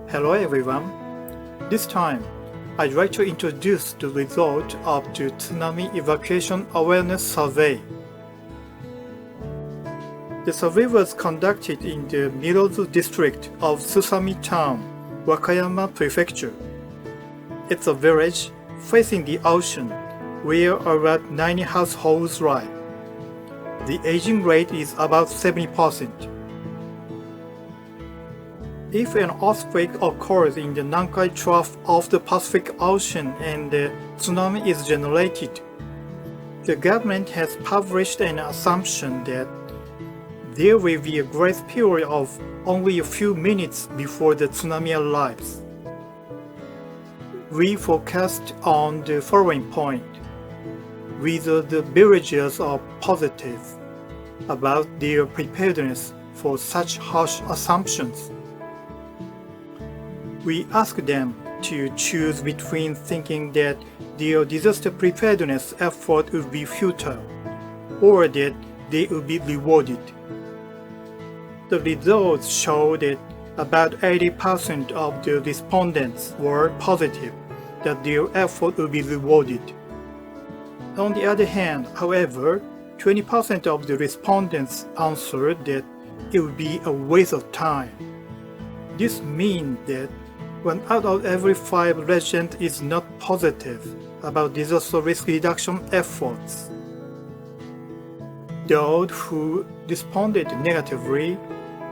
Hello everyone. This time, I'd like to introduce the result of the Tsunami Evacuation Awareness Survey. The survey was conducted in the Mirozu district of Susami Town, Wakayama Prefecture. It's a village facing the ocean where about 90 households live. The aging rate is about 70%. If an earthquake occurs in the Nankai Trough of the Pacific Ocean and the tsunami is generated, the government has published an assumption that there will be a grace period of only a few minutes before the tsunami arrives. We focused on the following point: whether the villagers are positive about their preparedness for such harsh assumptions. We asked them to choose between thinking that their disaster preparedness effort would be futile or that they would be rewarded. The results show that about 80% of the respondents were positive that their effort would be rewarded. On the other hand, however, 20% of the respondents answered that it would be a waste of time. This means that 1 out of every 5 residents is not positive about disaster risk reduction efforts. Those who responded negatively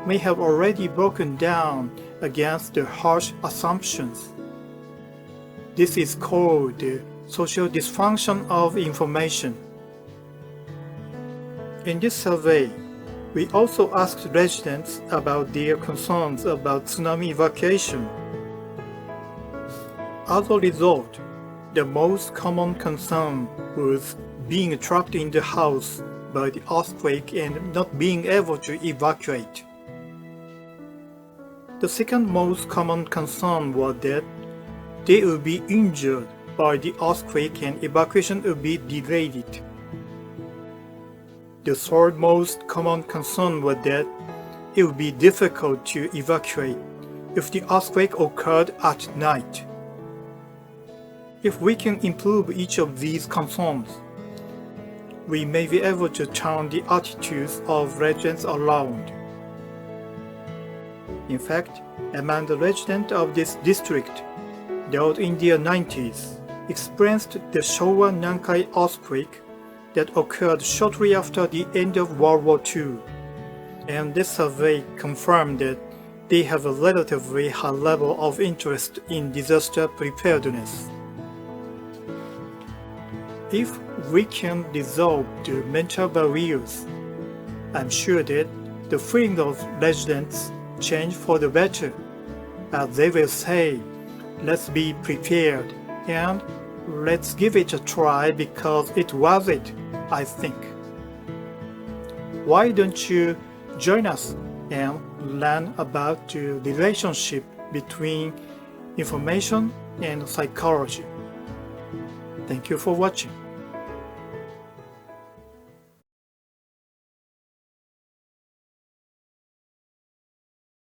may have already broken down against the harsh assumptions. This is called the social dysfunction of information. In this survey, we also asked residents about their concerns about tsunami evacuation. As a result, the most common concern was being trapped in the house by the earthquake and not being able to evacuate. The second most common concern was that they would be injured by the earthquake and evacuation would be delayed. The third most common concern was that it would be difficult to evacuate if the earthquake occurred at night. If we can improve each of these concerns, we may be able to turn the attitudes of residents around. In fact, among the residents of this district, those in their 90s experienced the Showa Nankai earthquake that occurred shortly after the end of World War II, and this survey confirmed that they have a relatively high level of interest in disaster preparedness. If we can dissolve the mental barriers, I'm sure that the feeling of residents change for the better, as they will say, let's be prepared and let's give it a try because it was it, I think. Why don't you join us and learn about the relationship between information and psychology? Thank you for watching.